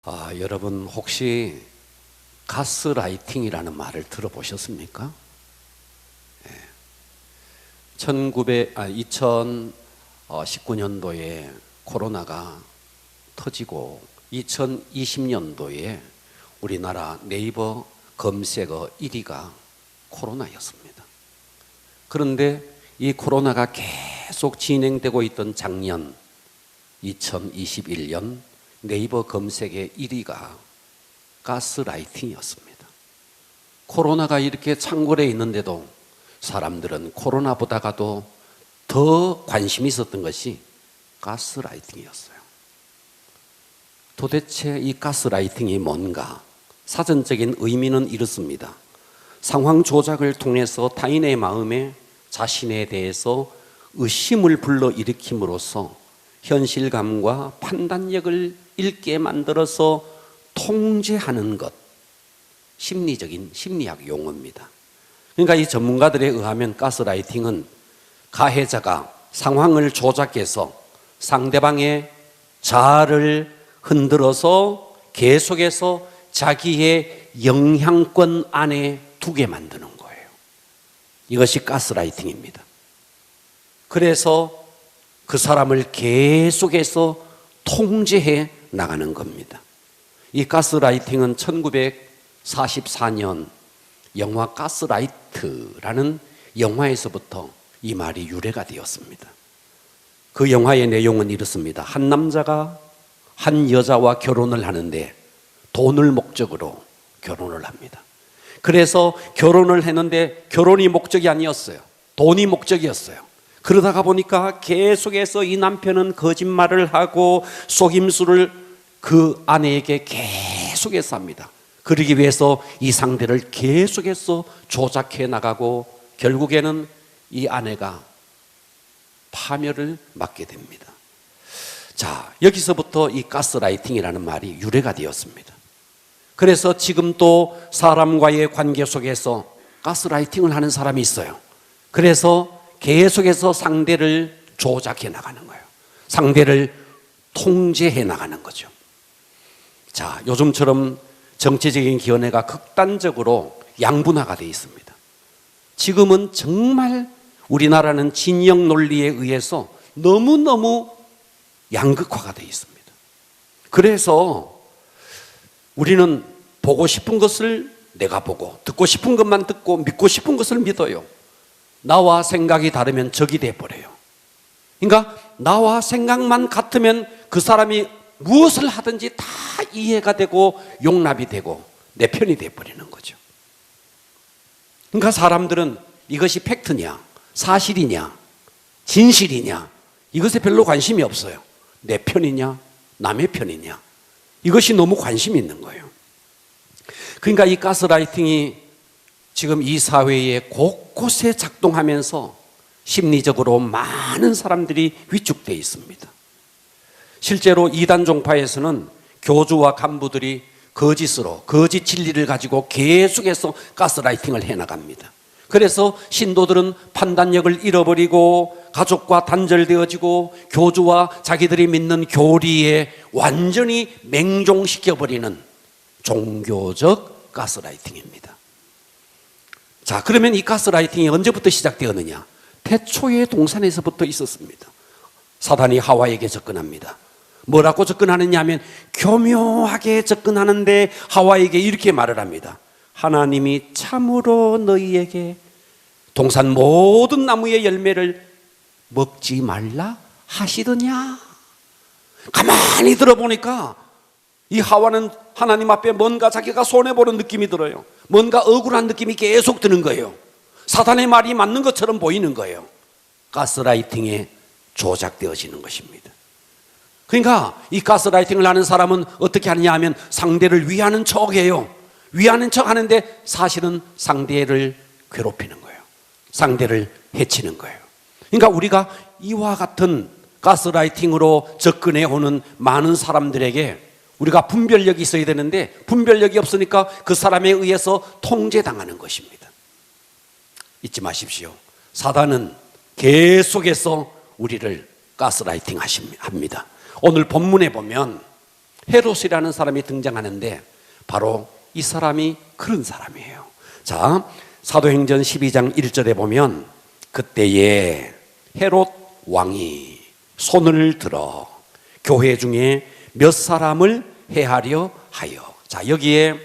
여러분 혹시 가스라이팅이라는 말을 들어보셨습니까? 2019년도에 코로나가 터지고 2020년도에 우리나라 네이버 검색어 1위가 코로나였습니다. 그런데 이 코로나가 계속 진행되고 있던 작년 2021년 네이버 검색의 1위가 가스라이팅이었습니다. 코로나가 이렇게 창궐해 있는데도 사람들은 코로나보다가도 더 관심이 있었던 것이 가스라이팅이었어요. 도대체 이 가스라이팅이 뭔가? 사전적인 의미는 이렇습니다. 상황 조작을 통해서 타인의 마음에 자신에 대해서 의심을 불러일으킴으로써 현실감과 판단력을 잃게 만들어서 통제하는 것, 심리학 용어입니다. 그러니까 이 전문가들에 의하면 가스라이팅은 가해자가 상황을 조작해서 상대방의 자아를 흔들어서 계속해서 자기의 영향권 안에 두게 만드는 거예요. 이것이 가스라이팅입니다. 그래서 그 사람을 계속해서 통제해 나가는 겁니다. 이 가스라이팅은 1944년 영화 가스라이트라는 영화에서부터 이 말이 유래가 되었습니다. 그 영화의 내용은 이렇습니다. 한 남자가 한 여자와 결혼을 하는데 돈을 목적으로 결혼을 합니다. 그래서 결혼을 했는데 결혼이 목적이 아니었어요. 돈이 목적이었어요. 그러다가 보니까 계속해서 이 남편은 거짓말을 하고 속임수를 그 아내에게 계속해서 합니다. 그러기 위해서 이 상대를 계속해서 조작해 나가고 결국에는 이 아내가 파멸을 맞게 됩니다. 자, 여기서부터 이 가스라이팅이라는 말이 유래가 되었습니다. 그래서 지금 또 사람과의 관계 속에서 가스라이팅을 하는 사람이 있어요. 그래서 계속해서 상대를 조작해 나가는 거예요. 상대를 통제해 나가는 거죠. 자, 요즘처럼 정치적인 기원회가 극단적으로 양분화가 되어 있습니다. 지금은 정말 우리나라는 진영 논리에 의해서 너무너무 양극화가 되어 있습니다. 그래서 우리는 보고 싶은 것을 내가 보고 듣고 싶은 것만 듣고 믿고 싶은 것을 믿어요. 나와 생각이 다르면 적이 돼버려요. 그러니까 나와 생각만 같으면 그 사람이 무엇을 하든지 다 이해가 되고 용납이 되고 내 편이 돼버리는 거죠. 그러니까 사람들은 이것이 팩트냐, 사실이냐, 진실이냐 이것에 별로 관심이 없어요. 내 편이냐, 남의 편이냐 이것이 너무 관심이 있는 거예요. 그러니까 이 가스라이팅이 지금 이 사회에 곳곳에 작동하면서 심리적으로 많은 사람들이 위축되어 있습니다. 실제로 이단 종파에서는 교주와 간부들이 거짓으로 거짓 진리를 가지고 계속해서 가스라이팅을 해나갑니다. 그래서 신도들은 판단력을 잃어버리고 가족과 단절되어지고 교주와 자기들이 믿는 교리에 완전히 맹종시켜버리는 종교적 가스라이팅입니다. 자, 그러면 이 가스라이팅이 언제부터 시작되었느냐? 태초의 동산에서부터 있었습니다. 사단이 하와에게 접근합니다. 뭐라고 접근하느냐 하면 교묘하게 접근하는데 하와에게 이렇게 말을 합니다. 하나님이 참으로 너희에게 동산 모든 나무의 열매를 먹지 말라 하시더냐? 가만히 들어보니까 이 하와는 하나님 앞에 뭔가 자기가 손해보는 느낌이 들어요. 뭔가 억울한 느낌이 계속 드는 거예요. 사탄의 말이 맞는 것처럼 보이는 거예요. 가스라이팅에 조작되어지는 것입니다. 그러니까 이 가스라이팅을 하는 사람은 어떻게 하느냐 하면 상대를 위하는 척해요. 위하는 척 하는데 사실은 상대를 괴롭히는 거예요. 상대를 해치는 거예요. 그러니까 우리가 이와 같은 가스라이팅으로 접근해 오는 많은 사람들에게 우리가 분별력이 있어야 되는데 분별력이 없으니까 그 사람에 의해서 통제당하는 것입니다. 잊지 마십시오. 사단은 계속해서 우리를 가스라이팅 합니다. 오늘 본문에 보면 헤롯이라는 사람이 등장하는데 바로 이 사람이 그런 사람이에요. 자, 사도행전 12장 1절에 보면 그때에 헤롯 왕이 손을 들어 교회 중에 몇 사람을 해하려 하여. 자, 여기에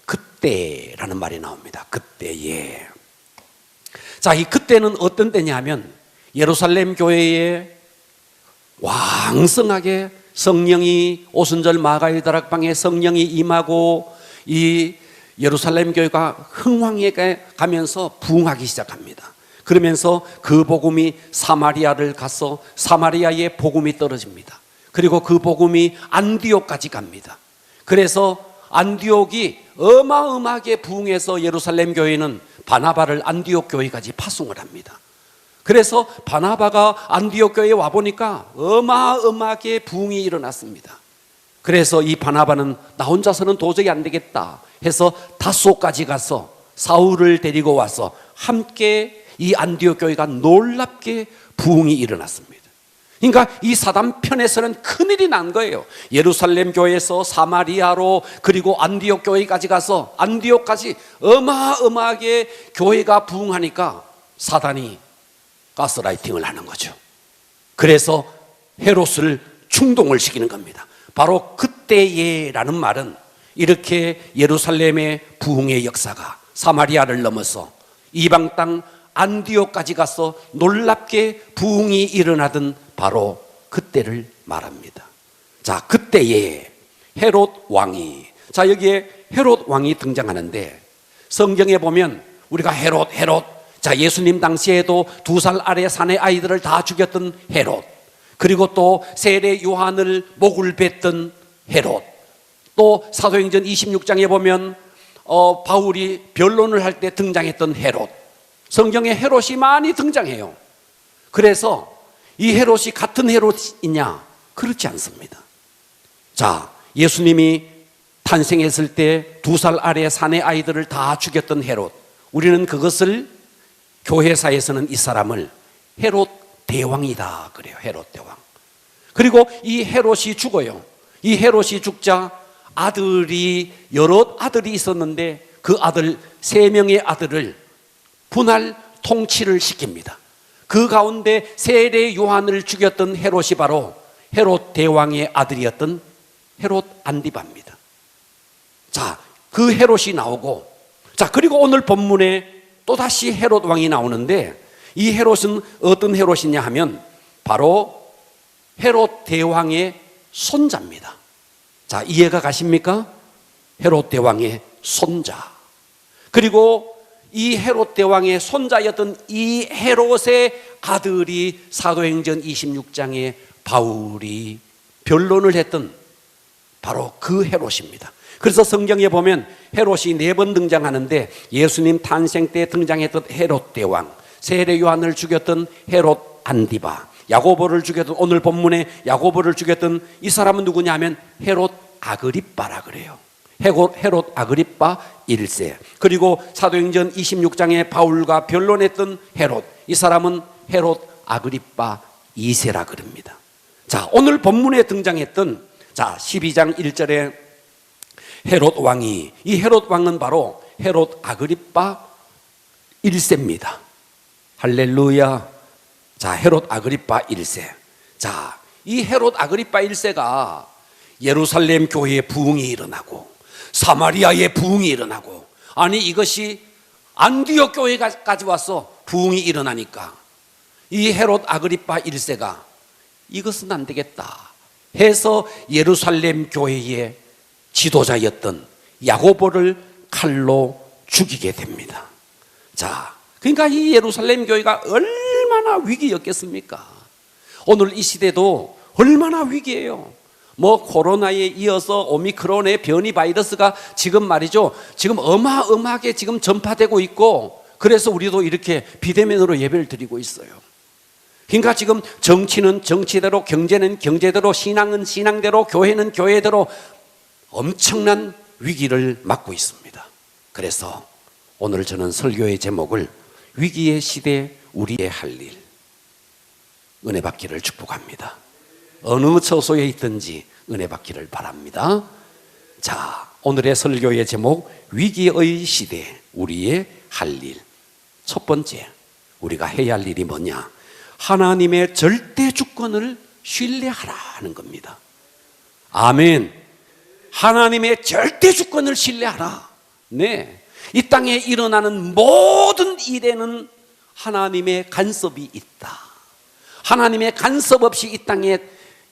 그때라는 말이 나옵니다. 그때에. 자, 이 그때는 어떤 때냐면 예루살렘 교회에 왕성하게 성령이 오순절 마가의 다락방에 성령이 임하고 이 예루살렘 교회가 흥황에 가면서 부흥하기 시작합니다. 그러면서 그 복음이 사마리아를 가서 사마리아에 복음이 떨어집니다. 그리고 그 복음이 안디옥까지 갑니다. 그래서 안디옥이 어마어마하게 부흥해서 예루살렘 교회는 바나바를 안디옥 교회까지 파송을 합니다. 그래서 바나바가 안디옥 교회에 와보니까 어마어마하게 부흥이 일어났습니다. 그래서 이 바나바는 나 혼자서는 도저히 안 되겠다 해서 다소까지 가서 사울을 데리고 와서 함께 이 안디옥 교회가 놀랍게 부흥이 일어났습니다. 그러니까 이 사단 편에서는 큰일이 난 거예요. 예루살렘 교회에서 사마리아로 그리고 안디옥 교회까지 가서 안디옥까지 어마어마하게 교회가 부흥하니까 사단이 가스라이팅을 하는 거죠. 그래서 헤롯을 충동을 시키는 겁니다. 바로 그때에라는 말은 이렇게 예루살렘의 부흥의 역사가 사마리아를 넘어서 이방 땅 안디옥까지 가서 놀랍게 부흥이 일어나던 바로 그때를 말합니다. 자, 그때에 헤롯 왕이, 자, 여기에 헤롯 왕이 등장하는데 성경에 보면 우리가 헤롯, 자, 예수님 당시에도 2살 아래 사내 아이들을 다 죽였던 헤롯, 그리고 또 세례 요한을 목을 뱉던 헤롯, 또 사도행전 26장에 보면 바울이 변론을 할 때 등장했던 헤롯, 성경에 헤롯이 많이 등장해요. 그래서 이 헤롯이 같은 헤롯이냐? 그렇지 않습니다. 자, 예수님이 탄생했을 때 2살 아래 사내 아이들을 다 죽였던 헤롯, 우리는 그것을 교회사에서는 이 사람을 헤롯 대왕이다 그래요. 헤롯 대왕. 그리고 이 헤롯이 죽어요. 이 헤롯이 죽자 아들이 여러 아들이 있었는데 그 아들 3명의 아들을 분할 통치를 시킵니다. 그 가운데 세례 요한을 죽였던 헤롯이 바로 헤롯 대왕의 아들이었던 헤롯 안디바입니다. 자, 그 헤롯이 나오고, 자, 그리고 오늘 본문에 또다시 헤롯 왕이 나오는데 이 헤롯은 어떤 헤롯이냐 하면 바로 헤롯 대왕의 손자입니다. 자, 이해가 가십니까? 헤롯 대왕의 손자. 그리고 이 헤롯 대왕의 손자였던 이 헤롯의 아들이 사도행전 26장에 바울이 변론을 했던 바로 그 헤롯입니다. 그래서 성경에 보면 헤롯이 4번 등장하는데 예수님 탄생 때 등장했던 헤롯 대왕, 세례 요한을 죽였던 헤롯 안디바, 야고보를 죽였던, 오늘 본문에 야고보를 죽였던 이 사람은 누구냐 하면 헤롯 아그리빠라 그래요. 헤롯 아그리빠 1세. 그리고 사도행전 26장에 바울과 변론했던 헤롯, 이 사람은 헤롯 아그리빠 2세라 그럽니다. 자, 오늘 본문에 등장했던, 자, 12장 1절에 헤롯 왕이, 이 헤롯 왕은 바로 헤롯 아그리빠 1세입니다. 할렐루야. 자, 헤롯 아그리빠 1세. 자, 이 헤롯 아그리빠 1세가 예루살렘 교회에 부흥이 일어나고 사마리아에 부흥이 일어나고, 아니 이것이 안디옥 교회까지 와서 부흥이 일어나니까 이 헤롯 아그리빠 1세가 이것은 안 되겠다 해서 예루살렘 교회의 지도자였던 야고보를 칼로 죽이게 됩니다. 자, 그러니까 이 예루살렘 교회가 얼마나 위기였겠습니까? 오늘 이 시대도 얼마나 위기예요. 뭐 코로나에 이어서 오미크론의 변이 바이러스가 지금 말이죠, 지금 어마어마하게 지금 전파되고 있고, 그래서 우리도 이렇게 비대면으로 예배를 드리고 있어요. 그러니까 지금 정치는 정치대로, 경제는 경제대로, 신앙은 신앙대로, 교회는 교회대로 엄청난 위기를 맞고 있습니다. 그래서 오늘 저는 설교의 제목을 위기의 시대 우리의 할 일, 은혜 받기를 축복합니다. 어느 처소에 있든지 은혜 받기를 바랍니다. 자, 오늘의 설교의 제목, 위기의 시대 우리의 할 일. 첫 번째, 우리가 해야 할 일이 뭐냐? 하나님의 절대 주권을 신뢰하라는 겁니다. 아멘. 하나님의 절대 주권을 신뢰하라. 네, 이 땅에 일어나는 모든 일에는 하나님의 간섭이 있다. 하나님의 간섭 없이 이 땅에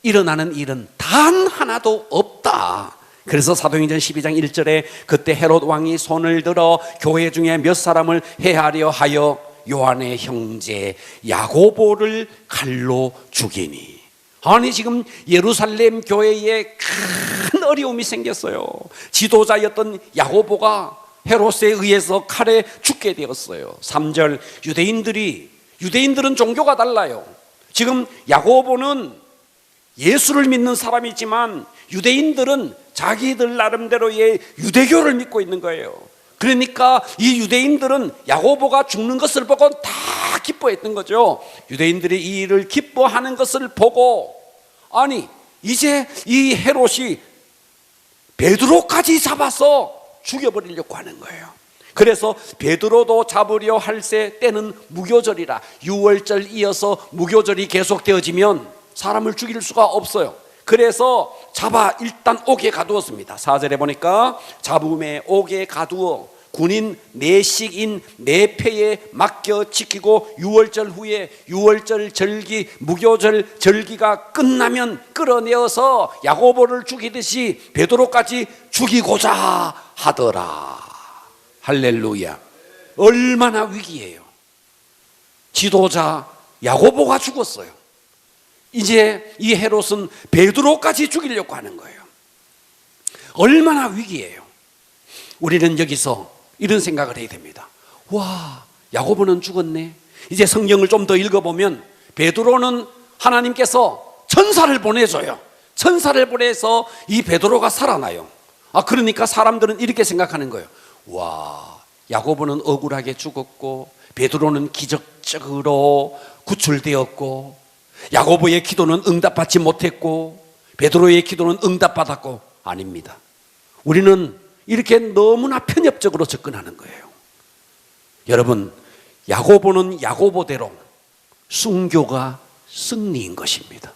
일어나는 일은 단 하나도 없다. 그래서 사도행전 12장 1절에 그때 헤롯 왕이 손을 들어 교회 중에 몇 사람을 해하려 하여 요한의 형제 야고보를 칼로 죽이니. 아니, 지금 예루살렘 교회에 큰 어려움이 생겼어요. 지도자였던 야고보가 헤롯에 의해서 칼에 죽게 되었어요. 3절, 유대인들은 종교가 달라요. 지금 야고보는 예수를 믿는 사람이지만 유대인들은 자기들 나름대로의 유대교를 믿고 있는 거예요. 그러니까 이 유대인들은 야고보가 죽는 것을 보고 다 기뻐했던 거죠. 유대인들이 이 일을 기뻐하는 것을 보고, 아니, 이제 이 헤롯이 베드로까지 잡아서 죽여버리려고 하는 거예요. 그래서 베드로도 잡으려 할새 때는 무교절이라, 6월절 이어서 무교절이 계속되어지면 사람을 죽일 수가 없어요. 그래서 잡아 일단 옥에 가두었습니다. 4절에 보니까 잡음에 옥에 가두어 군인 4씩인 4패에 맡겨 지키고 6월절 후에 6월절 절기, 무교절 절기가 끝나면 끌어내어서 야고보를 죽이듯이 베드로까지 죽이고자 하더라. 할렐루야. 얼마나 위기예요. 지도자 야고보가 죽었어요. 이제 이 헤롯은 베드로까지 죽이려고 하는 거예요. 얼마나 위기예요. 우리는 여기서 이런 생각을 해야 됩니다. 와, 야고보는 죽었네. 이제 성경을 좀 더 읽어보면 베드로는 하나님께서 천사를 보내줘요. 천사를 보내서 이 베드로가 살아나요. 그러니까 사람들은 이렇게 생각하는 거예요. 와, 야고보는 억울하게 죽었고 베드로는 기적적으로 구출되었고 야고보의 기도는 응답받지 못했고 베드로의 기도는 응답받았고. 아닙니다. 우리는 이렇게 너무나 편협적으로 접근하는 거예요. 여러분, 야고보는 야고보대로 순교가 승리인 것입니다.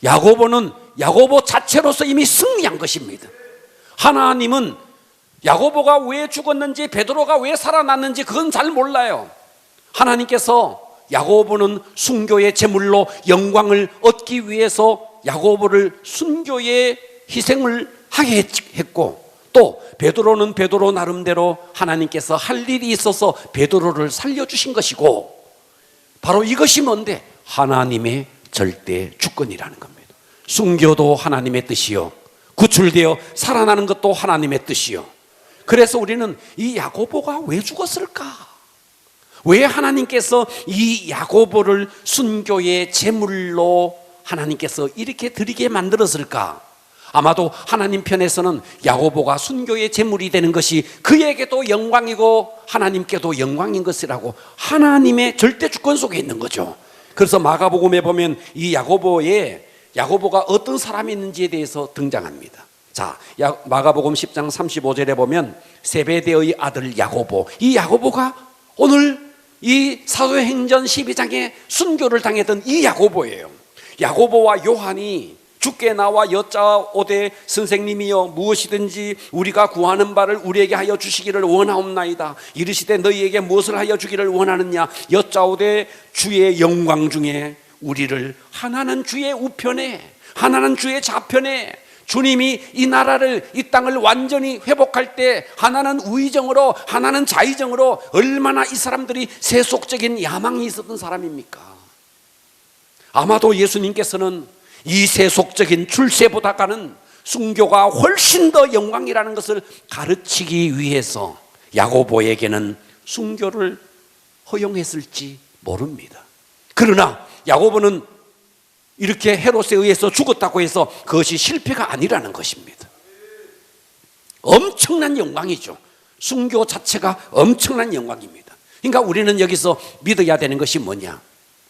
야고보는 야고보 자체로서 이미 승리한 것입니다. 하나님은 야고보가 왜 죽었는지 베드로가 왜 살아났는지 그건 잘 몰라요. 하나님께서 야고보는 순교의 제물로 영광을 얻기 위해서 야고보를 순교의 희생을 하게 했고, 또 베드로는 베드로 나름대로 하나님께서 할 일이 있어서 베드로를 살려주신 것이고, 바로 이것이 뭔데? 하나님의 절대 주권이라는 겁니다. 순교도 하나님의 뜻이요, 구출되어 살아나는 것도 하나님의 뜻이요. 그래서 우리는 이 야고보가 왜 죽었을까? 왜 하나님께서 이 야고보를 순교의 제물로 하나님께서 이렇게 드리게 만들었을까? 아마도 하나님 편에서는 야고보가 순교의 제물이 되는 것이 그에게도 영광이고 하나님께도 영광인 것이라고 하나님의 절대 주권 속에 있는 거죠. 그래서 마가복음에 보면 이 야고보가 어떤 사람이 있는지에 대해서 등장합니다. 자, 마가복음 10장 35절에 보면 세베대의 아들 야고보, 이 야고보가 오늘 이 사도행전 12장에 순교를 당했던 이 야고보예요. 야고보와 요한이 주께 나와 여짜오되 선생님이여 무엇이든지 우리가 구하는 바를 우리에게 하여 주시기를 원하옵나이다. 이르시되 너희에게 무엇을 하여 주기를 원하느냐? 여짜오되 주의 영광 중에 우리를 하나는 주의 우편에 하나는 주의 좌편에, 주님이 이 나라를 이 땅을 완전히 회복할 때 하나는 우의정으로 하나는 자의정으로 얼마나 이 사람들이 세속적인 야망이 있었던 사람입니까? 아마도 예수님께서는 이 세속적인 출세보다가는 순교가 훨씬 더 영광이라는 것을 가르치기 위해서 야고보에게는 순교를 허용했을지 모릅니다. 그러나 야고보는 이렇게 헤롯에 의해서 죽었다고 해서 그것이 실패가 아니라는 것입니다. 엄청난 영광이죠. 순교 자체가 엄청난 영광입니다. 그러니까 우리는 여기서 믿어야 되는 것이 뭐냐?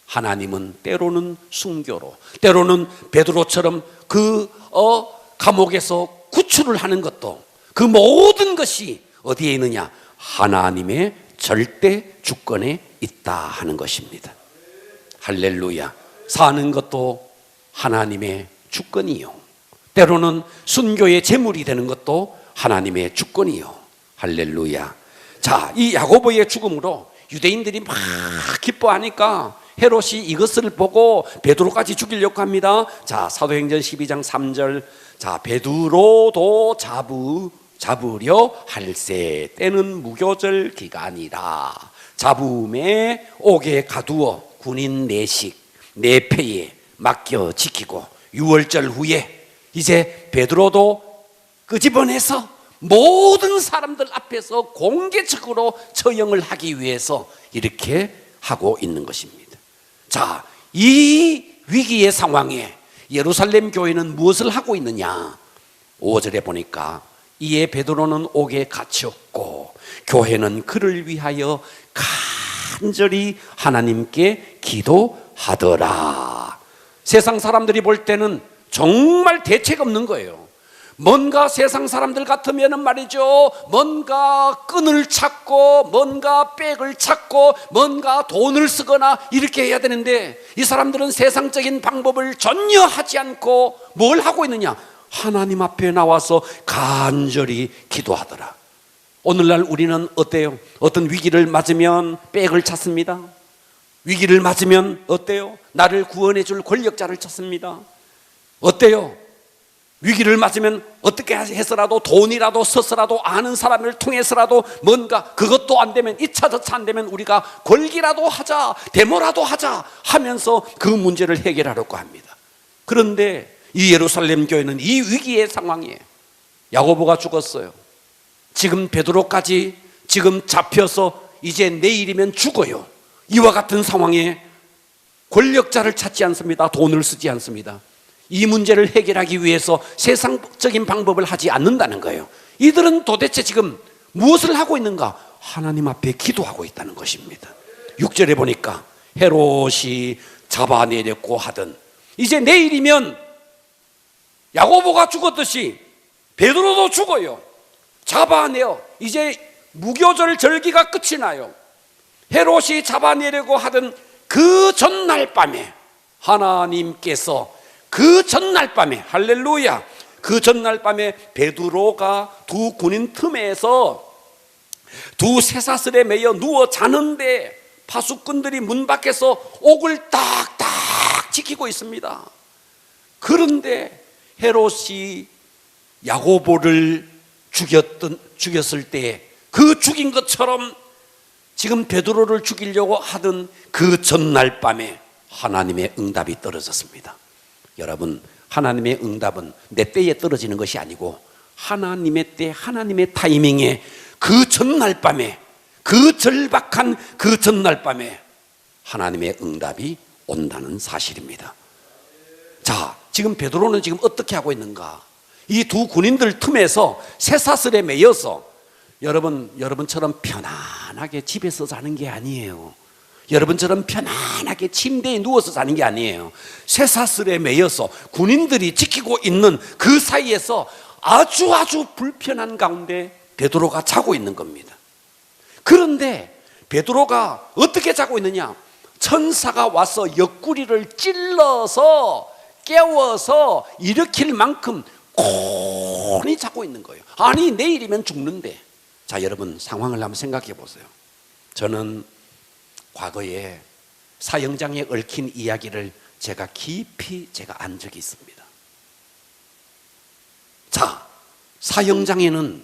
하나님은 때로는 순교로, 때로는 베드로처럼 그 감옥에서 구출을 하는 것도, 그 모든 것이 어디에 있느냐? 하나님의 절대 주권에 있다 하는 것입니다. 할렐루야. 사는 것도 하나님의 주권이요, 때로는 순교의 제물이 되는 것도 하나님의 주권이요. 할렐루야. 자, 이 야고보의 죽음으로 유대인들이 막 기뻐하니까 헤롯이 이것을 보고 베드로까지 죽이려고 합니다. 자, 사도행전 12장 3절. 자, 베드로도 잡으려 할세, 때는 무교절 기간이라. 잡음에 옥에 가두어 군인 내식 내패에 맡겨 지키고 6월절 후에 이제 베드로도 끄집어내서 모든 사람들 앞에서 공개적으로 처형을 하기 위해서 이렇게 하고 있는 것입니다. 자, 이 위기의 상황에 예루살렘 교회는 무엇을 하고 있느냐? 5절에 보니까 이에 베드로는 옥에 갇혔고 교회는 그를 위하여 간절히 하나님께 기도하더라. 세상 사람들이 볼 때는 정말 대책 없는 거예요. 뭔가 세상 사람들 같으면 말이죠, 뭔가 끈을 찾고 뭔가 백을 찾고 뭔가 돈을 쓰거나 이렇게 해야 되는데, 이 사람들은 세상적인 방법을 전혀 하지 않고 뭘 하고 있느냐? 하나님 앞에 나와서 간절히 기도하더라. 오늘날 우리는 어때요? 어떤 위기를 맞으면 백을 찾습니다. 위기를 맞으면 어때요? 나를 구원해 줄 권력자를 찾습니다. 어때요? 위기를 맞으면 어떻게 해서라도 돈이라도 써서라도 아는 사람을 통해서라도 뭔가, 그것도 안 되면 2차 저차 안 되면 우리가 걸기라도 하자, 데모라도 하자 하면서 그 문제를 해결하려고 합니다. 그런데 이 예루살렘 교회는 이 위기의 상황에, 야고보가 죽었어요. 지금 베드로까지 지금 잡혀서 이제 내일이면 죽어요. 이와 같은 상황에 권력자를 찾지 않습니다. 돈을 쓰지 않습니다. 이 문제를 해결하기 위해서 세상적인 방법을 하지 않는다는 거예요. 이들은 도대체 지금 무엇을 하고 있는가? 하나님 앞에 기도하고 있다는 것입니다. 6절에 보니까 헤롯이 잡아내려고 하던, 이제 내일이면 야고보가 죽었듯이 베드로도 죽어요. 잡아내어 이제 무교절 절기가 끝이 나요. 헤롯이 잡아내려고 하던 그 전날 밤에 하나님께서 그 전날 밤에, 할렐루야, 그 전날 밤에 베드로가 두 군인 틈에서 두 쇠사슬에 매여 누워 자는데 파수꾼들이 문 밖에서 옥을 딱딱 지키고 있습니다. 그런데 헤롯이 야고보를 죽였을 때 그 죽인 것처럼 지금 베드로를 죽이려고 하던 그 전날 밤에 하나님의 응답이 떨어졌습니다. 여러분, 하나님의 응답은 내 때에 떨어지는 것이 아니고 하나님의 때, 하나님의 타이밍에 그 전날 밤에, 그 절박한 그 전날 밤에 하나님의 응답이 온다는 사실입니다. 자, 지금 베드로는 지금 어떻게 하고 있는가? 이 두 군인들 틈에서 쇠사슬에 매여서, 여러분처럼 편안하게 집에서 자는 게 아니에요. 여러분처럼 편안하게 침대에 누워서 자는 게 아니에요. 쇠사슬에 매여서 군인들이 지키고 있는 그 사이에서 아주 불편한 가운데 베드로가 자고 있는 겁니다. 그런데 베드로가 어떻게 자고 있느냐? 천사가 와서 옆구리를 찔러서 깨워서 일으킬 만큼 곤히 자고 있는 거예요. 아니, 내일이면 죽는데. 자, 여러분 상황을 한번 생각해 보세요. 저는 과거에 사형장에 얽힌 이야기를 제가 깊이 안 적이 있습니다. 자, 사형장에는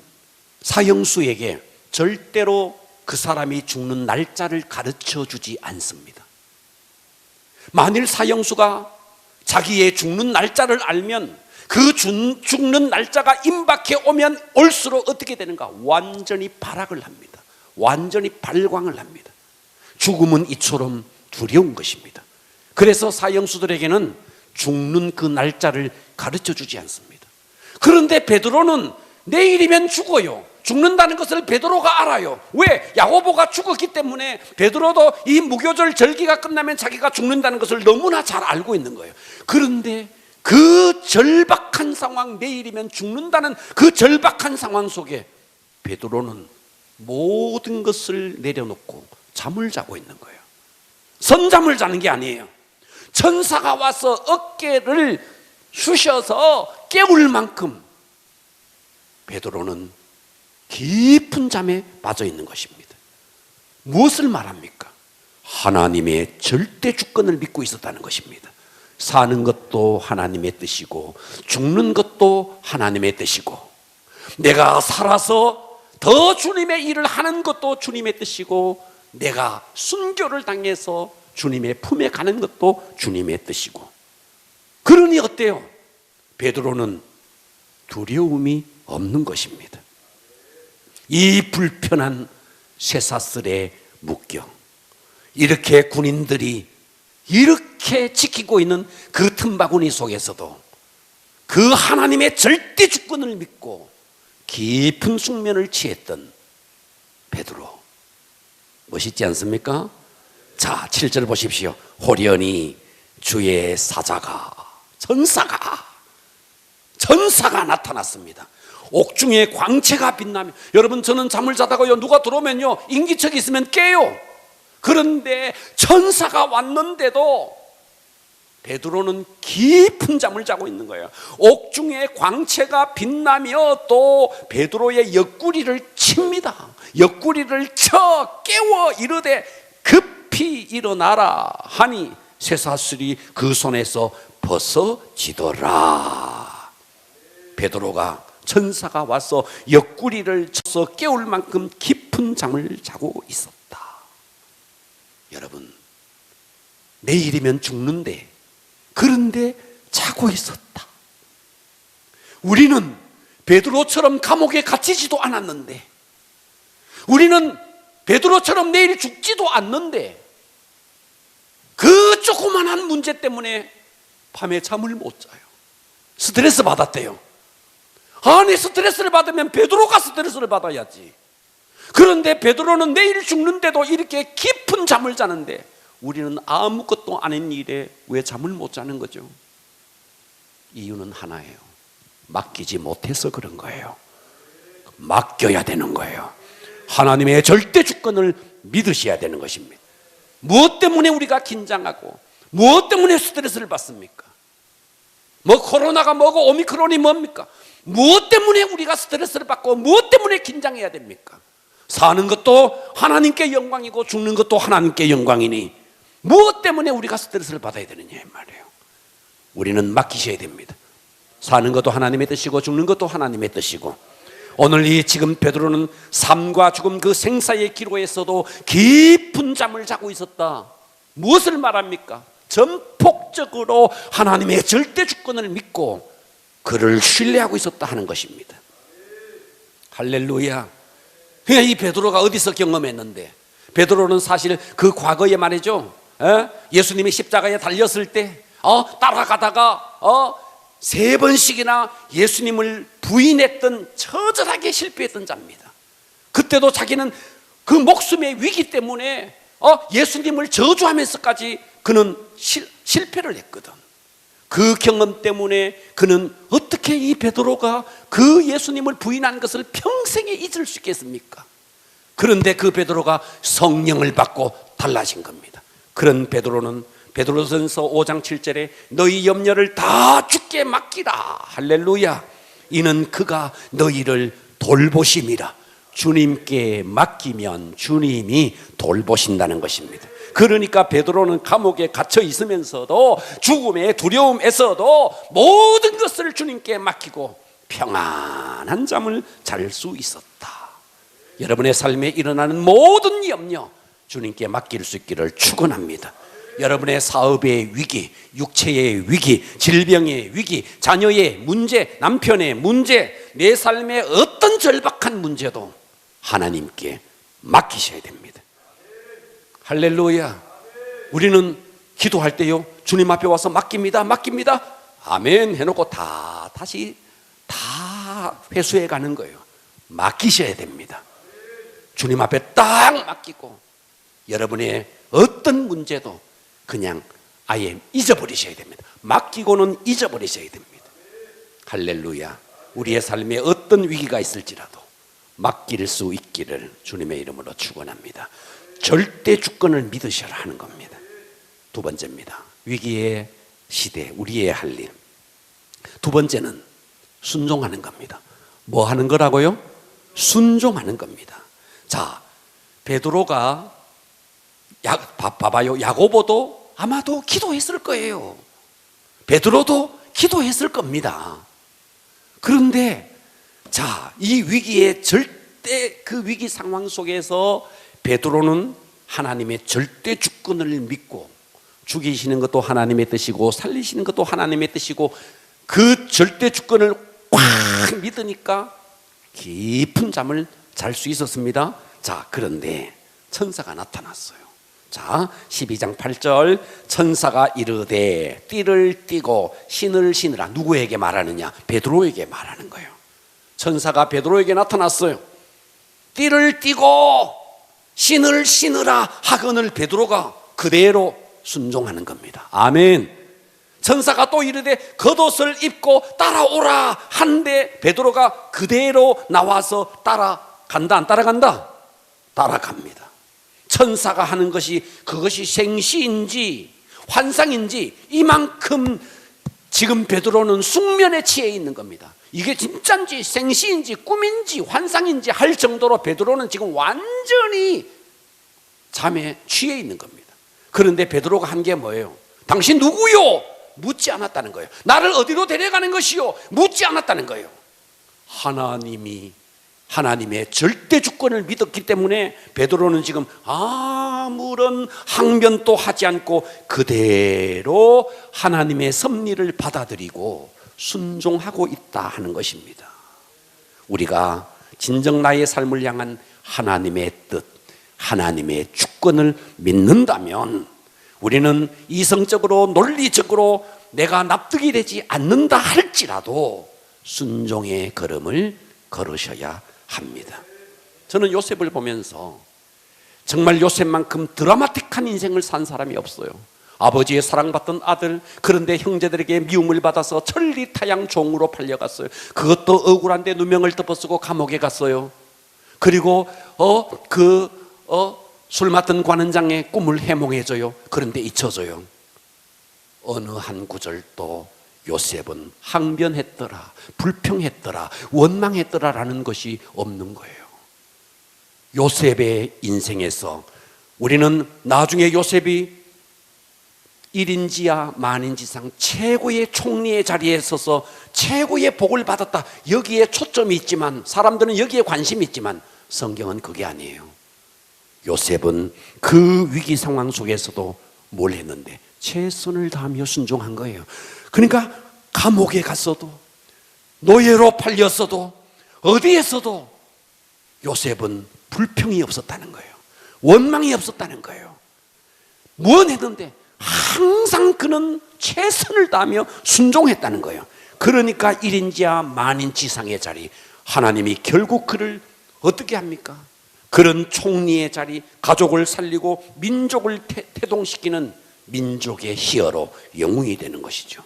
사형수에게 절대로 그 사람이 죽는 날짜를 가르쳐 주지 않습니다. 만일 사형수가 자기의 죽는 날짜를 알면 그 죽는 날짜가 임박해 오면 올수록 어떻게 되는가? 완전히 발악을 합니다. 완전히 발광을 합니다. 죽음은 이처럼 두려운 것입니다. 그래서 사형수들에게는 죽는 그 날짜를 가르쳐 주지 않습니다. 그런데 베드로는 내일이면 죽어요. 죽는다는 것을 베드로가 알아요. 왜? 야고보가 죽었기 때문에 베드로도 이 무교절 절기가 끝나면 자기가 죽는다는 것을 너무나 잘 알고 있는 거예요. 그런데 그 절박한 상황, 내일이면 죽는다는 그 절박한 상황 속에 베드로는 모든 것을 내려놓고 잠을 자고 있는 거예요. 선잠을 자는 게 아니에요. 천사가 와서 어깨를 쑤셔서 깨울 만큼 베드로는 깊은 잠에 빠져 있는 것입니다. 무엇을 말합니까? 하나님의 절대 주권을 믿고 있었다는 것입니다. 사는 것도 하나님의 뜻이고 죽는 것도 하나님의 뜻이고 내가 살아서 더 주님의 일을 하는 것도 주님의 뜻이고 내가 순교를 당해서 주님의 품에 가는 것도 주님의 뜻이고, 그러니 어때요? 베드로는 두려움이 없는 것입니다. 이 불편한 쇠사슬에 묶여 이렇게 군인들이 이렇게 지키고 있는 그 틈바구니 속에서도 그 하나님의 절대 주권을 믿고 깊은 숙면을 취했던 베드로, 멋있지 않습니까? 자, 7절 보십시오. 호련히 주의 사자가, 전사가 나타났습니다. 옥중에 광채가 빛나며, 여러분 저는 잠을 자다가요 누가 들어오면요 인기척이 있으면 깨요. 그런데 천사가 왔는데도 베드로는 깊은 잠을 자고 있는 거예요. 옥중에 광채가 빛나며 또 베드로의 옆구리를 칩니다. 옆구리를 쳐 깨워 이르되 급히 일어나라 하니 쇠사슬이 그 손에서 벗어지더라. 베드로가 천사가 와서 옆구리를 쳐서 깨울 만큼 깊은 잠을 자고 있었다. 여러분, 내일이면 죽는데 그런데 자고 있었다. 우리는 베드로처럼 감옥에 갇히지도 않았는데, 우리는 베드로처럼 내일 죽지도 않는데 그 조그만한 문제 때문에 밤에 잠을 못 자요. 스트레스 받았대요. 아니, 스트레스를 받으면 베드로가 스트레스를 받아야지. 그런데 베드로는 내일 죽는데도 이렇게 깊은 잠을 자는데 우리는 아무것도 아닌 일에 왜 잠을 못 자는 거죠? 이유는 하나예요. 맡기지 못해서 그런 거예요. 맡겨야 되는 거예요. 하나님의 절대 주권을 믿으셔야 되는 것입니다. 무엇 때문에 우리가 긴장하고 무엇 때문에 스트레스를 받습니까? 뭐 코로나가 뭐고 오미크론이 뭡니까? 무엇 때문에 우리가 스트레스를 받고 무엇 때문에 긴장해야 됩니까? 사는 것도 하나님께 영광이고 죽는 것도 하나님께 영광이니 무엇 때문에 우리가 스트레스를 받아야 되느냐 말이에요. 우리는 맡기셔야 됩니다. 사는 것도 하나님의 뜻이고 죽는 것도 하나님의 뜻이고, 오늘 이 지금 베드로는 삶과 죽음 그 생사의 기로에서도 깊은 잠을 자고 있었다. 무엇을 말합니까? 전폭적으로 하나님의 절대 주권을 믿고 그를 신뢰하고 있었다 하는 것입니다. 할렐루야. 그러니까 이 베드로가 어디서 경험했는데, 베드로는 사실 그 과거에 말이죠, 예수님이 십자가에 달렸을 때 따라가다가 3번씩이나 예수님을 부인했던, 처절하게 실패했던 자입니다. 그때도 자기는 그 목숨의 위기 때문에 예수님을 저주하면서까지 그는 실패를 했거든. 그 경험 때문에 그는 어떻게 이 베드로가 그 예수님을 부인한 것을 평생에 잊을 수 있겠습니까? 그런데 그 베드로가 성령을 받고 달라진 겁니다. 그런 베드로는 베드로전서 5장 7절에 너희 염려를 다 주께 맡기라. 할렐루야. 이는 그가 너희를 돌보심이라. 주님께 맡기면 주님이 돌보신다는 것입니다. 그러니까 베드로는 감옥에 갇혀 있으면서도 죽음의 두려움에서도 모든 것을 주님께 맡기고 평안한 잠을 잘 수 있었다. 여러분의 삶에 일어나는 모든 염려 주님께 맡길 수 있기를 축원합니다. 여러분의 사업의 위기, 육체의 위기, 질병의 위기, 자녀의 문제, 남편의 문제, 내 삶의 어떤 절박한 문제도 하나님께 맡기셔야 됩니다. 할렐루야. 우리는 기도할 때요 주님 앞에 와서 맡깁니다 아멘 해놓고 다시 회수해 가는 거예요. 맡기셔야 됩니다. 주님 앞에 딱 맡기고 여러분의 어떤 문제도 그냥 아예 잊어버리셔야 됩니다. 맡기고는 잊어버리셔야 됩니다. 할렐루야. 우리의 삶에 어떤 위기가 있을지라도 맡길 수 있기를 주님의 이름으로 축원합니다. 절대 주권을 믿으셔라 하는 겁니다. 두 번째입니다. 위기의 시대, 우리의 할 일. 두 번째는 순종하는 겁니다. 뭐 하는 거라고요? 순종하는 겁니다. 자, 베드로가 봐봐요. 야고보도 아마도 기도했을 거예요. 베드로도 기도했을 겁니다. 그런데 자, 이 위기의 절대 그 위기 상황 속에서 베드로는 하나님의 절대 주권을 믿고 죽이시는 것도 하나님의 뜻이고 살리시는 것도 하나님의 뜻이고 그 절대 주권을 꽉 믿으니까 깊은 잠을 잘 수 있었습니다. 자, 그런데 천사가 나타났어요. 자, 12장 8절 천사가 이르되 띠를 띠고 신을 신으라. 누구에게 말하느냐? 베드로에게 말하는 거예요. 천사가 베드로에게 나타났어요. 띠를 띠고 신을 신으라 하거늘 베드로가 그대로 순종하는 겁니다. 아멘. 천사가 또 이르되 겉옷을 입고 따라오라 한데 베드로가 그대로 나와서 따라간다 안 따라간다? 따라갑니다. 천사가 하는 것이 그것이 생시인지 환상인지 이만큼 지금 베드로는 숙면에 취해 있는 겁니다. 이게 진짜인지 생시인지 꿈인지 환상인지 할 정도로 베드로는 지금 완전히 잠에 취해 있는 겁니다. 그런데 베드로가 한 게 뭐예요? 당신 누구요? 묻지 않았다는 거예요. 나를 어디로 데려가는 것이요? 묻지 않았다는 거예요. 하나님의 절대 주권을 믿었기 때문에 베드로는 지금 아무런 항변도 하지 않고 그대로 하나님의 섭리를 받아들이고 순종하고 있다 하는 것입니다. 우리가 진정 나의 삶을 향한 하나님의 뜻, 하나님의 주권을 믿는다면 우리는 이성적으로 논리적으로 내가 납득이 되지 않는다 할지라도 순종의 걸음을 걸으셔야 합니다. 저는 요셉을 보면서 정말 요셉만큼 드라마틱한 인생을 산 사람이 없어요. 아버지의 사랑받던 아들, 그런데 형제들에게 미움을 받아서 천리타양 종으로 팔려갔어요. 그것도 억울한데 누명을 덮어쓰고 감옥에 갔어요. 그리고 술 맡은 관원장의 꿈을 해몽해줘요. 그런데 잊혀져요. 어느 한 구절도 요셉은 항변했더라, 불평했더라, 원망했더라라는 것이 없는 거예요. 요셉의 인생에서 우리는 나중에 요셉이 1인지하 만인지상 최고의 총리의 자리에 서서 최고의 복을 받았다, 여기에 초점이 있지만 사람들은 여기에 관심이 있지만 성경은 그게 아니에요. 요셉은 그 위기 상황 속에서도 뭘 했는데 최선을 다하며 순종한 거예요. 그러니까 감옥에 갔어도 노예로 팔렸어도 어디에서도 요셉은 불평이 없었다는 거예요. 원망이 없었다는 거예요. 무언했는데 항상 그는 최선을 다하며 순종했다는 거예요. 그러니까 1인지하 만인지상의 자리, 하나님이 결국 그를 어떻게 합니까? 그런 총리의 자리, 가족을 살리고 민족을 태동시키는 민족의 히어로, 영웅이 되는 것이죠.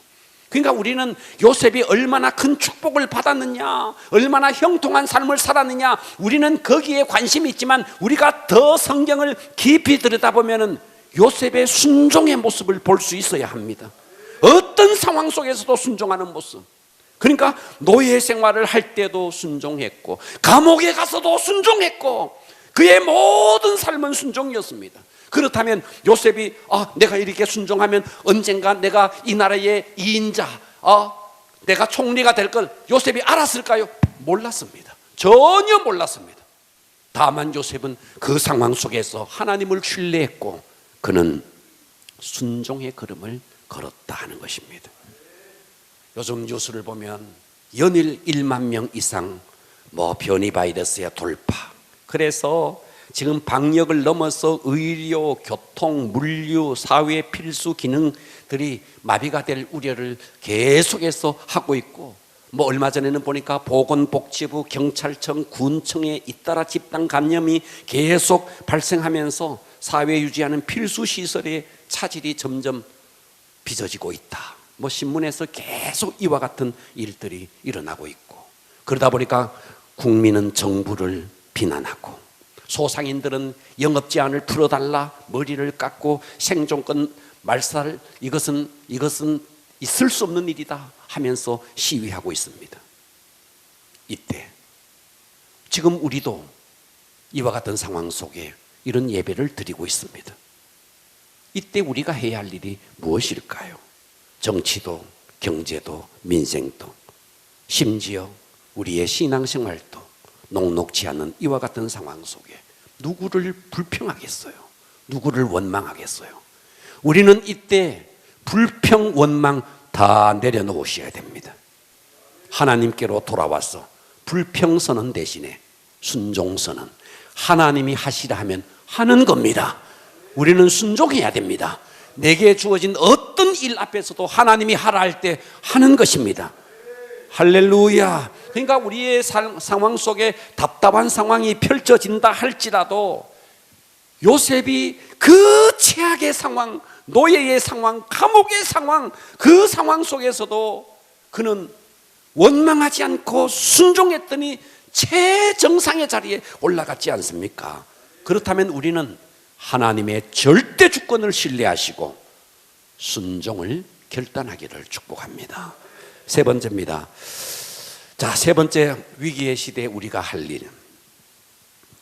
그러니까 우리는 요셉이 얼마나 큰 축복을 받았느냐, 얼마나 형통한 삶을 살았느냐, 우리는 거기에 관심이 있지만 우리가 더 성경을 깊이 들여다보면 요셉의 순종의 모습을 볼 수 있어야 합니다. 어떤 상황 속에서도 순종하는 모습. 그러니까 노예 생활을 할 때도 순종했고 감옥에 가서도 순종했고 그의 모든 삶은 순종이었습니다. 그렇다면 요셉이 내가 이렇게 순종하면 언젠가 내가 이 나라의 2인자, 내가 총리가 될 걸 요셉이 알았을까요? 몰랐습니다. 전혀 몰랐습니다. 다만 요셉은 그 상황 속에서 하나님을 신뢰했고 그는 순종의 걸음을 걸었다 하는 것입니다. 요즘 뉴스를 보면 연일 1만 명 이상 변이 바이러스의 돌파, 그래서 지금 방역을 넘어서 의료, 교통, 물류, 사회 필수 기능들이 마비가 될 우려를 계속해서 하고 있고 뭐 얼마 전에는 보니까 보건복지부, 경찰청, 군청에 잇따라 집단 감염이 계속 발생하면서 사회 유지하는 필수 시설의 차질이 점점 빚어지고 있다. 뭐 신문에서 계속 이와 같은 일들이 일어나고 있고, 그러다 보니까 국민은 정부를 비난하고 소상인들은 영업 제한을 풀어달라, 머리를 깎고 생존권 말살, 이것은 있을 수 없는 일이다 하면서 시위하고 있습니다. 이때 지금 우리도 이와 같은 상황 속에 이런 예배를 드리고 있습니다. 이때 우리가 해야 할 일이 무엇일까요? 정치도, 경제도, 민생도, 심지어 우리의 신앙생활도 녹록지 않은 이와 같은 상황 속에 누구를 불평하겠어요? 누구를 원망하겠어요? 우리는 이때 불평, 원망 다 내려놓으셔야 됩니다. 하나님께로 돌아와서 불평선언 대신에 순종선언, 하나님이 하시라 하면 하는 겁니다. 우리는 순종해야 됩니다. 내게 주어진 어떤 일 앞에서도 하나님이 하라 할 때 하는 것입니다. 할렐루야. 그러니까 우리의 상황 속에 답답한 상황이 펼쳐진다 할지라도 요셉이 그 최악의 상황, 노예의 상황, 감옥의 상황, 그 상황 속에서도 그는 원망하지 않고 순종했더니 최정상의 자리에 올라갔지 않습니까? 그렇다면 우리는 하나님의 절대 주권을 신뢰하시고 순종을 결단하기를 축복합니다. 세 번째입니다. 자, 세 번째 위기의 시대에 우리가 할 일.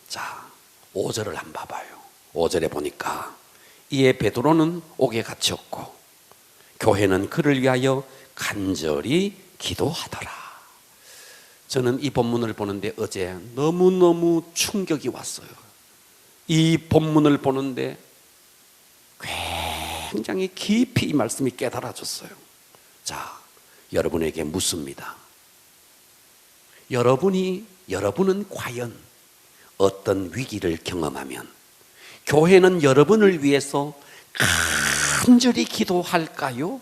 자, 5절을 한번 봐봐요. 5절에 보니까 이에 베드로는 옥에 갇혔고 교회는 그를 위하여 간절히 기도하더라. 저는 이 본문을 보는데 어제 너무너무 충격이 왔어요. 이 본문을 보는데 굉장히 깊이 이 말씀이 깨달아졌어요. 자, 여러분에게 묻습니다. 여러분은 과연 어떤 위기를 경험하면 교회는 여러분을 위해서 간절히 기도할까요?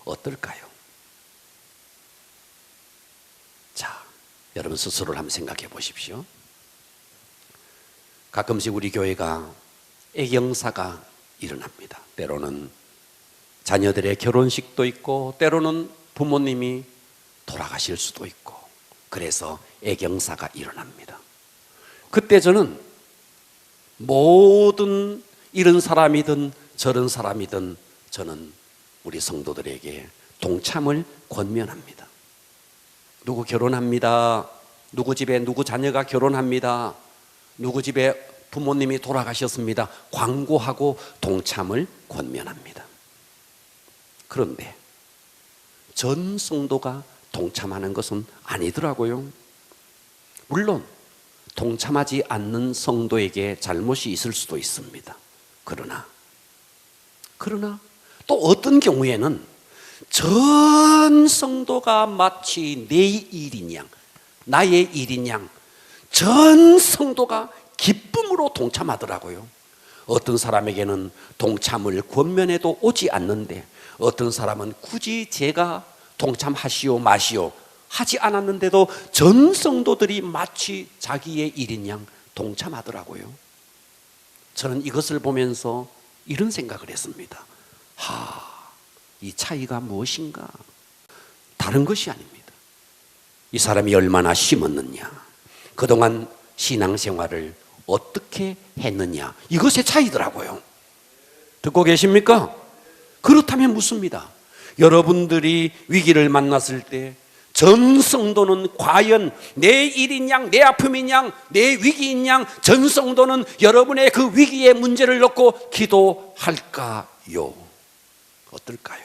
어떨까요? 자, 여러분 스스로를 한번 생각해 보십시오. 가끔씩 우리 교회가 애경사가 일어납니다. 때로는 자녀들의 결혼식도 있고 때로는 부모님이 돌아가실 수도 있고, 그래서 애경사가 일어납니다. 그때 저는 모든 이런 사람이든 저런 사람이든 저는 우리 성도들에게 동참을 권면합니다. 누구 결혼합니다. 누구 집에 누구 자녀가 결혼합니다. 누구 집에 부모님이 돌아가셨습니다. 광고하고 동참을 권면합니다. 그런데 전 성도가 동참하는 것은 아니더라고요. 물론 동참하지 않는 성도에게 잘못이 있을 수도 있습니다. 그러나 또 어떤 경우에는 전 성도가 마치 내 일인 양, 나의 일인 양 전 성도가 기쁨으로 동참하더라고요. 어떤 사람에게는 동참을 권면해도 오지 않는데 어떤 사람은 굳이 제가 동참하시오 마시오 하지 않았는데도 전 성도들이 마치 자기의 일인 양 동참하더라고요. 저는 이것을 보면서 이런 생각을 했습니다. 이 차이가 무엇인가? 다른 것이 아닙니다. 이 사람이 얼마나 심었느냐, 그동안 신앙생활을 어떻게 했느냐, 이것의 차이더라고요. 듣고 계십니까? 그렇다면 묻습니다. 여러분들이 위기를 만났을 때 전 성도는 과연 내 일인 양, 내 아픔인 양, 내 위기인 양 전 성도는 여러분의 그 위기의 문제를 놓고 기도할까요? 어떨까요?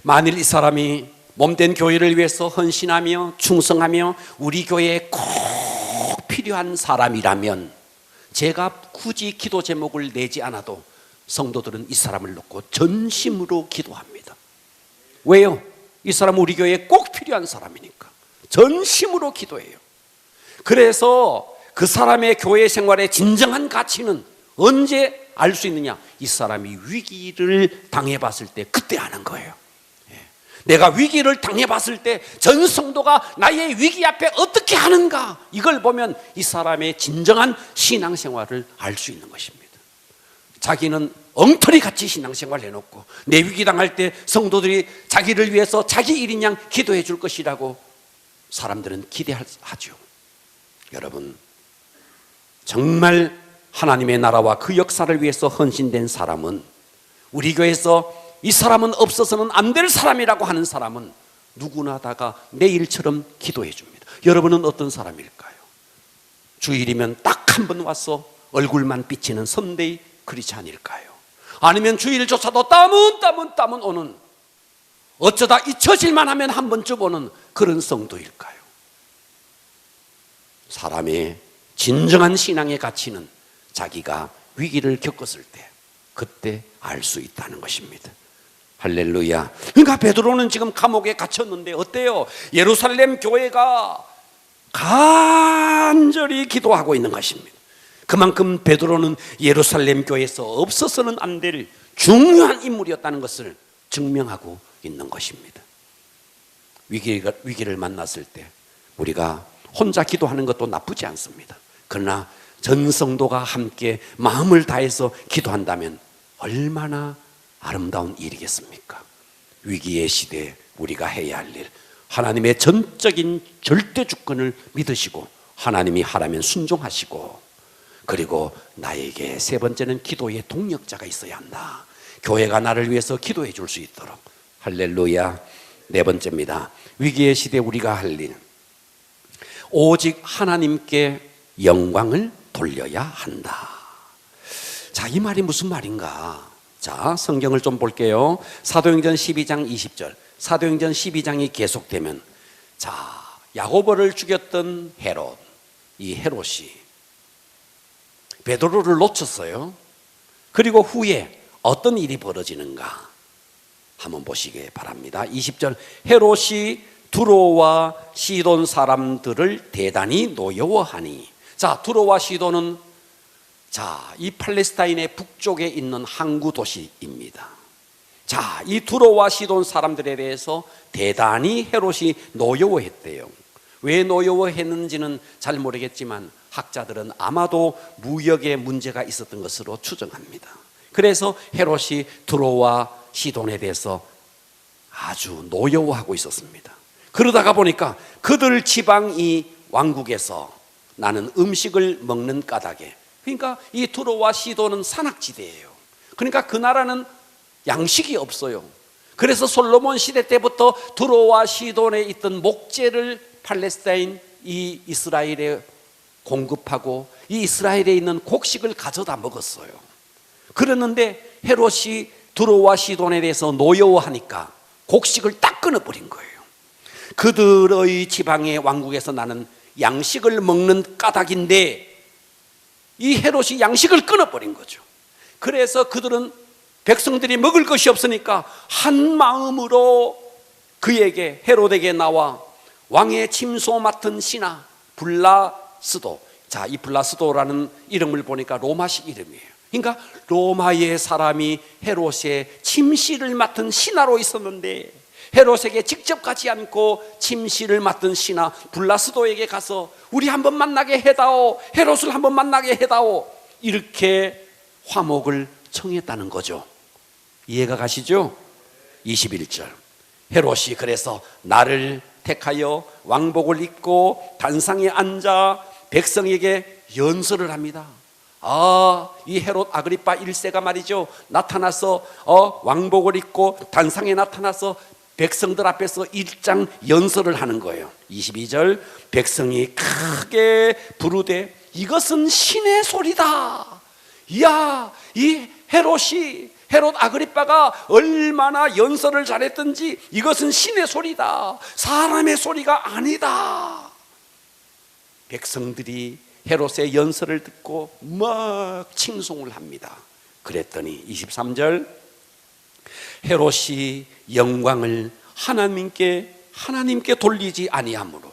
만일 이 사람이 몸된 교회를 위해서 헌신하며 충성하며 우리 교회에 꼭 필요한 사람이라면 제가 굳이 기도 제목을 내지 않아도 성도들은 이 사람을 놓고 전심으로 기도합니다. 왜요? 이 사람은 우리 교회에 꼭 필요한 사람이니까 전심으로 기도해요. 그래서 그 사람의 교회 생활의 진정한 가치는 언제 알 수 있느냐? 이 사람이 위기를 당해봤을 때 그때 아는 거예요. 내가 위기를 당해봤을 때 전 성도가 나의 위기 앞에 어떻게 하는가, 이걸 보면 이 사람의 진정한 신앙생활을 알 수 있는 것입니다. 자기는 엉터리 같이 신앙생활 해놓고 내 위기 당할 때 성도들이 자기를 위해서 자기 일인양 기도해 줄 것이라고 사람들은 기대하죠. 여러분, 정말 하나님의 나라와 그 역사를 위해서 헌신된 사람은, 우리 교회에서 이 사람은 없어서는 안 될 사람이라고 하는 사람은 누구나 다가 내일처럼 기도해 줍니다. 여러분은 어떤 사람일까요? 주일이면 딱 한 번 와서 얼굴만 비치는 선데이 크리스찬일까요? 아니면 주일조차도 땀은 오는, 어쩌다 잊혀질만 하면 한 번쯤 오는 그런 성도일까요? 사람의 진정한 신앙의 가치는 자기가 위기를 겪었을 때, 그때 알 수 있다는 것입니다. 할렐루야. 그러니까 베드로는 지금 감옥에 갇혔는데 어때요? 예루살렘 교회가 간절히 기도하고 있는 것입니다. 그만큼 베드로는 예루살렘 교회에서 없어서는 안 될 중요한 인물이었다는 것을 증명하고 있는 것입니다. 위기를 만났을 때 우리가 혼자 기도하는 것도 나쁘지 않습니다. 그러나 전 성도가 함께 마음을 다해서 기도한다면 얼마나 아름다운 일이겠습니까? 위기의 시대에 우리가 해야 할 일, 하나님의 전적인 절대 주권을 믿으시고 하나님이 하라면 순종하시고, 그리고 나에게 세 번째는 기도의 동력자가 있어야 한다. 교회가 나를 위해서 기도해 줄 수 있도록. 할렐루야. 네 번째입니다. 위기의 시대에 우리가 할 일, 오직 하나님께 영광을 돌려야 한다. 자, 이 말이 무슨 말인가? 자, 성경을 좀 볼게요. 사도행전 12장 20절. 사도행전 12장이 계속되면, 자, 야고보를 죽였던 헤롯, 이 헤롯이 베드로를 놓쳤어요. 그리고 후에 어떤 일이 벌어지는가 한번 보시기 바랍니다. 20절. 헤롯이 두로와 시돈 사람들을 대단히 노여워하니. 자, 두로와 시돈은, 자, 이 팔레스타인의 북쪽에 있는 항구 도시입니다. 자, 이 두로와 시돈 사람들에 대해서 대단히 헤롯이 노여워했대요. 왜 노여워했는지는 잘 모르겠지만 학자들은 아마도 무역에 문제가 있었던 것으로 추정합니다. 그래서 헤롯이 두로와 시돈에 대해서 아주 노여워하고 있었습니다. 그러다가 보니까 그들 지방 이 왕국에서 나는 음식을 먹는 까닭에, 그러니까 이 두로와 시돈은 산악지대예요. 그러니까 그 나라는 양식이 없어요. 그래서 솔로몬 시대 때부터 두로와 시돈에 있던 목재를 팔레스타인 이 이스라엘에 공급하고 이 이스라엘에 있는 곡식을 가져다 먹었어요. 그랬는데 헤롯이 두로와 시돈에 대해서 노여워하니까 곡식을 딱 끊어버린 거예요. 그들의 지방의 왕국에서 나는 양식을 먹는 까닭인데 이 헤롯이 양식을 끊어버린 거죠. 그래서 그들은, 백성들이 먹을 것이 없으니까 한 마음으로 그에게, 헤롯에게 나와 왕의 침소 맡은 신하 블라스도, 자, 이 블라스도라는 이름을 보니까 로마식 이름이에요. 그러니까 로마의 사람이 헤롯의 침실을 맡은 신하로 있었는데 헤롯에게 직접 가지 않고 침실을 맡은 신하 블라스도에게 가서 우리 한번 만나게 해다오, 헤롯을 한번 만나게 해다오, 이렇게 화목을 청했다는 거죠. 이해가 가시죠? 21절. 헤롯이 그래서 나를 택하여 왕복을 입고 단상에 앉아 백성에게 연설을 합니다. 아, 이 헤롯 아그리파 1세가 말이죠, 나타나서 왕복을 입고 단상에 나타나서 백성들 앞에서 일장 연설을 하는 거예요. 22절. 백성이 크게 부르되 이것은 신의 소리다. 이야, 이 헤롯 아그리빠가 얼마나 연설을 잘했던지 이것은 신의 소리다, 사람의 소리가 아니다. 백성들이 헤롯의 연설을 듣고 막 칭송을 합니다. 그랬더니 23절. 헤롯이 영광을 하나님께 돌리지 아니하므로,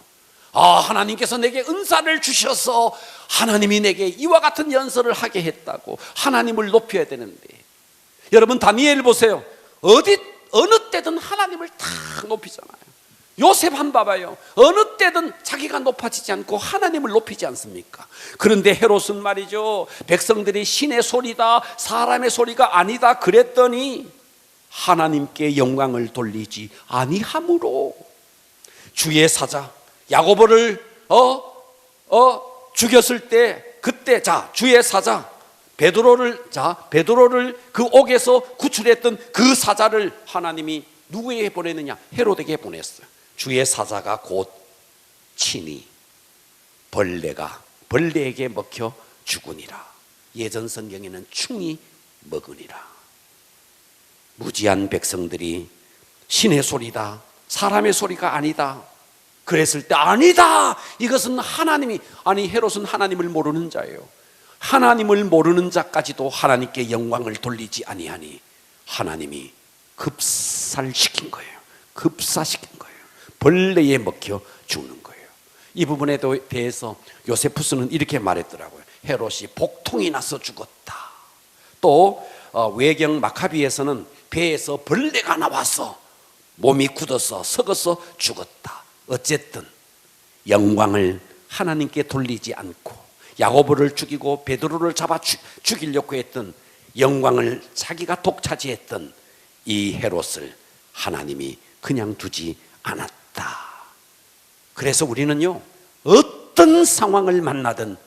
하나님께서 내게 은사를 주셔서 하나님이 내게 이와 같은 연설을 하게 했다고 하나님을 높여야 되는데, 여러분 다니엘 보세요. 어느 때든 하나님을 다 높이잖아요. 요셉 한 봐봐요. 어느 때든 자기가 높아지지 않고 하나님을 높이지 않습니까? 그런데 헤롯은 말이죠, 백성들이 신의 소리다, 사람의 소리가 아니다 그랬더니 하나님께 영광을 돌리지 아니함으로 주의 사자 야고보를 죽였을 때, 그때 주의 사자 베드로를 그 옥에서 구출했던 그 사자를 하나님이 누구에게 보내느냐? 헤롯에게 보냈어요. 주의 사자가 곧 친히 벌레에게 먹혀 죽으니라. 예전 성경에는 충이 먹으니라. 무지한 백성들이 신의 소리다, 사람의 소리가 아니다 그랬을 때, 아니다, 이것은 하나님이, 아니 헤롯은 하나님을 모르는 자예요. 하나님을 모르는 자까지도 하나님께 영광을 돌리지 아니하니 하나님이 급살시킨 거예요. 급사시킨 거예요. 벌레에 먹혀 죽는 거예요. 이 부분에 대해서 요세푸스는 이렇게 말했더라고요. 헤롯이 복통이 나서 죽었다. 또 외경 마카비에서는 배에서 벌레가 나와서 몸이 굳어서 썩어서 죽었다. 어쨌든 영광을 하나님께 돌리지 않고 야고보를 죽이고 베드로를 잡아 죽이려고 했던, 영광을 자기가 독차지했던 이 헤롯을 하나님이 그냥 두지 않았다. 그래서 우리는요, 어떤 상황을 만나든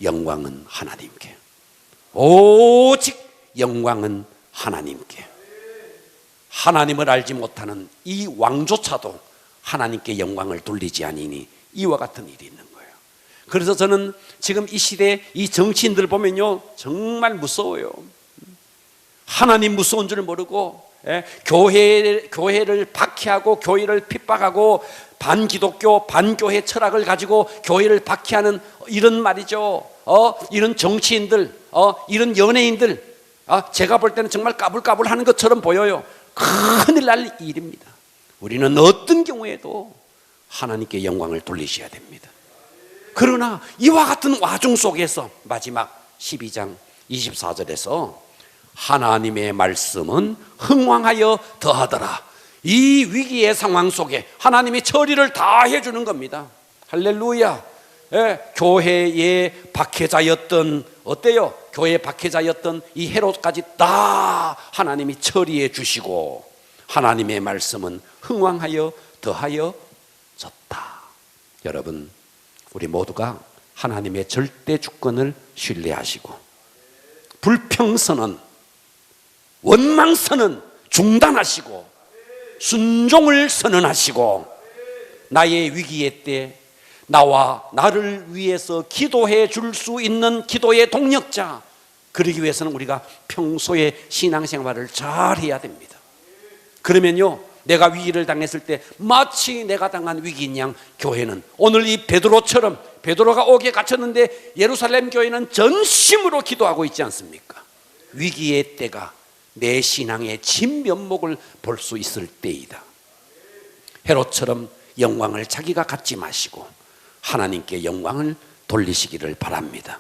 영광은 하나님께, 오직 영광은 하나님께. 하나님을 알지 못하는 이 왕조차도 하나님께 영광을 돌리지 아니니 이와 같은 일이 있는 거예요. 그래서 저는 지금 이 시대 이 정치인들 보면요, 정말 무서워요. 하나님 무서운 줄 모르고 교회를 박해하고 교회를 핍박하고 반기독교 반교회 철학을 가지고 교회를 박해하는 이런 말이죠. 이런 정치인들, 이런 연예인들, 제가 볼 때는 정말 까불까불하는 것처럼 보여요. 큰일 날 일입니다. 우리는 어떤 경우에도 하나님께 영광을 돌리셔야 됩니다. 그러나 이와 같은 와중 속에서 마지막 12장 24절에서 하나님의 말씀은 흥왕하여 더하더라. 이 위기의 상황 속에 하나님이 처리를 다 해주는 겁니다. 할렐루야. 교회의 박해자였던, 어때요? 교회의 박해자였던 이 헤롯까지 다 하나님이 처리해 주시고 하나님의 말씀은 흥왕하여 더하여졌다. 여러분, 우리 모두가 하나님의 절대 주권을 신뢰하시고 불평선언, 원망선언 중단하시고 순종을 선언하시고 나의 위기의 때 나와 나를 위해서 기도해 줄 수 있는 기도의 동력자, 그러기 위해서는 우리가 평소에 신앙생활을 잘 해야 됩니다. 그러면요, 내가 위기를 당했을 때 마치 내가 당한 위기인 양 교회는 오늘 이 베드로처럼, 베드로가 옥에 갇혔는데 예루살렘 교회는 전심으로 기도하고 있지 않습니까? 위기의 때가 내 신앙의 진면목을 볼 수 있을 때이다. 헤롯처럼 영광을 자기가 갖지 마시고 하나님께 영광을 돌리시기를 바랍니다.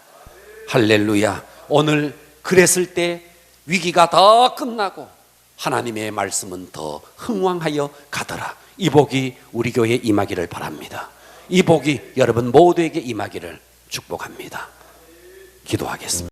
할렐루야. 오늘 그랬을 때 위기가 다 끝나고 하나님의 말씀은 더 흥왕하여 가더라. 이 복이 우리 교회에 임하기를 바랍니다. 이 복이 여러분 모두에게 임하기를 축복합니다. 기도하겠습니다.